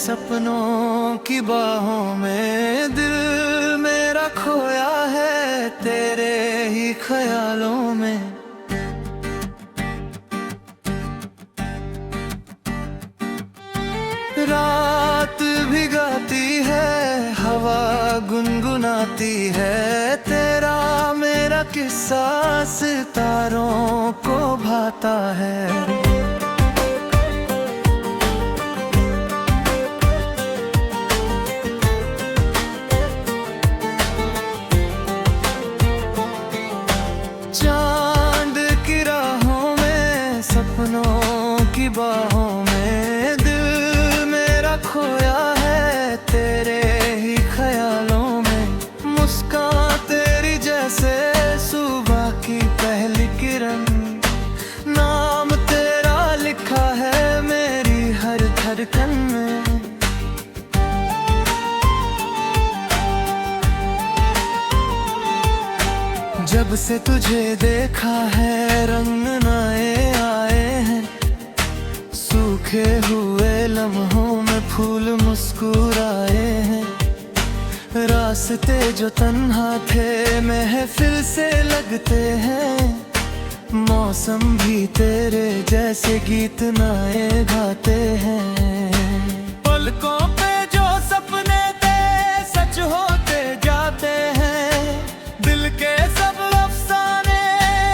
सपनों की बाहों में दिल मेरा खोया है तेरे ही ख्यालों में। रात भी गाती है, हवा गुनगुनाती है, तेरा मेरा किस्सा सितारों को भाता है। चांद की राहों में, सपनों की बाहों में दिल मेरा खोया है तेरे ही ख्यालों में। मुस्कान तेरी जैसे सुबह की पहली किरण, नाम तेरा लिखा है मेरी हर धड़कन में। जब से तुझे देखा है रंग नए आए हैं, सूखे हुए लम्हों में फूल मुस्कुराए हैं। रास्ते जो तन्हा थे महफिल से लगते हैं, मौसम भी तेरे जैसे गीत नए गाते हैं। पलकों पे जो सपने थे सच होते जाते हैं, दिल के सब अफसाने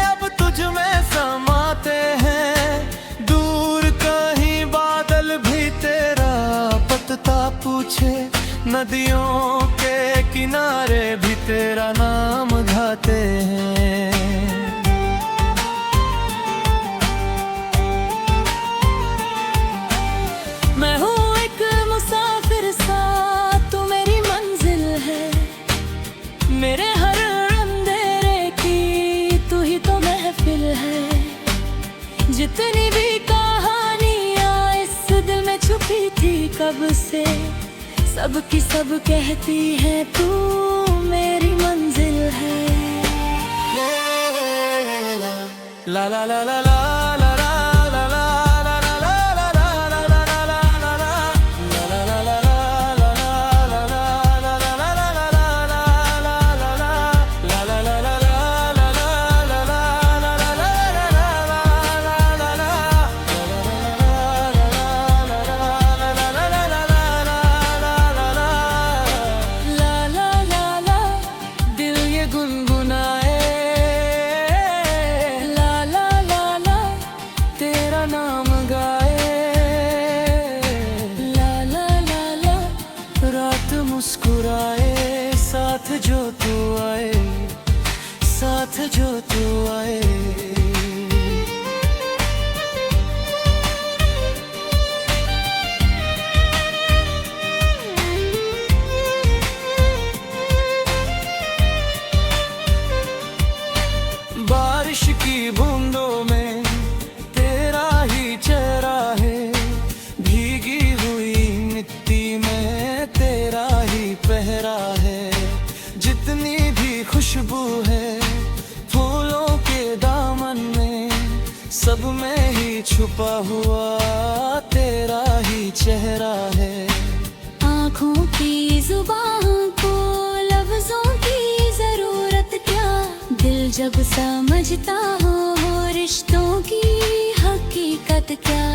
अब तुझ में समाते हैं। दूर कहीं बादल भी तेरा पता पूछे, नदियों के किनारे भी तेरा नाम गाते हैं। मैं हूँ एक मुसाफिर सा, तू मेरी मंजिल है, मेरे हर अंधेरे की तू ही तो महफिल है। जितनी भी कहानियाँ इस दिल में छुपी थी कब से, सब की सब कहती है तू मेरी मंजिल है। ला ला ला ला ला नाम गाए, ला ला ला ला। रात मुस्कुराए, साथ जो तू आए, साथ जो तू आए। बारिश की बूंदों में तेरा ही चेहरा है, भीगी हुई मिट्टी में तेरा ही पहरा है। जितनी भी खुशबू है फूलों के दामन में, सब में ही छुपा हुआ तेरा ही चेहरा है। आँखों की जुबान को लफ्जों की जरूरत क्या, दिल जब समझता हो रिश्तों की हकीकत क्या।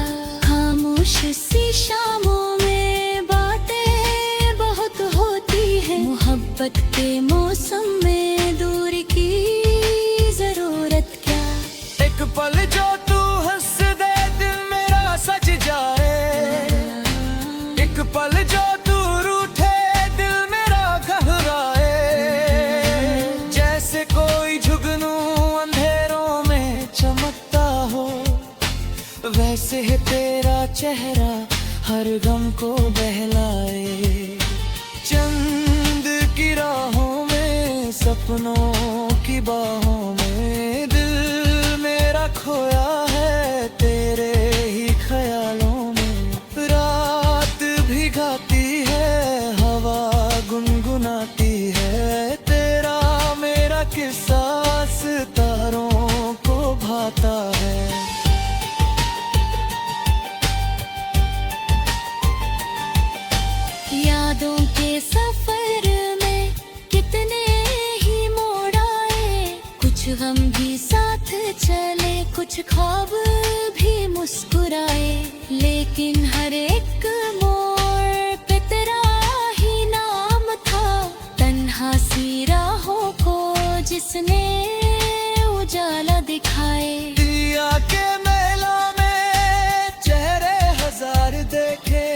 खामोश सी शामों में बातें बहुत होती है, मोहब्बत के मौसम में दूरी की जरूरत क्या। एक पल जो तू हंस दे दिल मेरा सज जाए, एक पल जो तू रूठे दिल मेरा घबराए। जैसे कोई जुगनू अंधेरों में चमकता हो, वैसे है तेरा चेहरा हर गम को बहलाए। चंद की राहों में, सपनों की बाहों में दिल मेरा खोया है तेरे ही ख्यालों में। रात भी गाती है, हवा गुनगुनाती है, तेरा मेरा किस्सा सितारों को भाता है। सफर में कितने ही मोड़ आए, कुछ गम भी साथ चले, कुछ ख्वाब भी मुस्कुराए, लेकिन हर एक मोड़ पे तेरा ही नाम था। तन्हा सी राहों को जिसने उजाला दिखाए, दिया के मेला में चेहरे हजार देखे,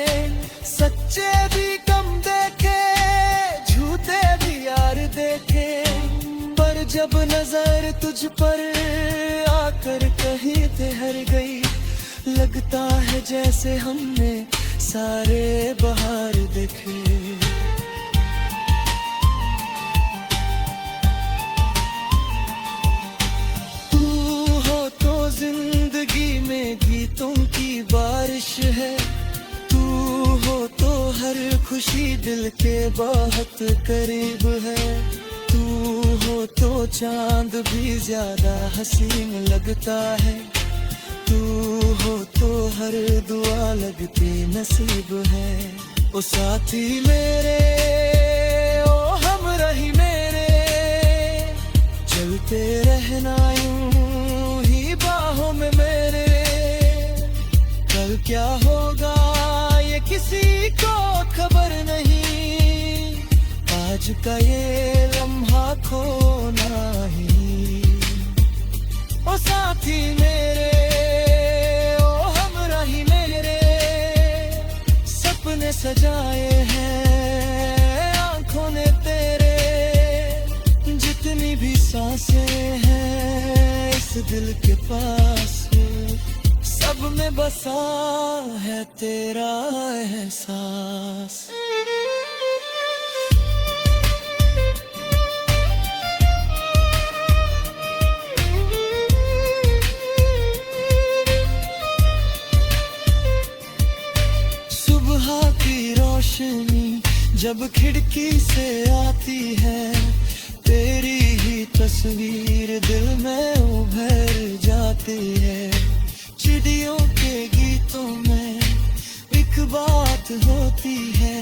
सच्चे भी कम देखे, झूठे भी यार देखे, पर जब नजर तुझ पर आकर कहीं ठहर गई, लगता है जैसे हमने सारे बहार देखे। जिंदगी में गीतों की बारिश है, तू हो तो हर खुशी दिल के बहुत करीब है, तू हो तो चांद भी ज्यादा हसीन लगता है, तू हो तो हर दुआ लगती नसीब है। ओ साथी मेरे, ओ हमराही मेरे, चलते रहना यूं बाहों में मेरे, कल क्या होगा ये किसी को खबर नहीं, आज का ये लम्हा खोना ही। ओ साथी मेरे, ओ हमराही मेरे, सपने सजाए हैं आंखों ने तेरे, जितनी भी सांसें हैं इस दिल के पास, सब में बसा है तेरा एहसास। सुबह की रोशनी जब खिड़की से आती है, तेरी ही तस्वीर दिल में उभर जाती है। चिड़ियों के गीतों में एक बात होती है,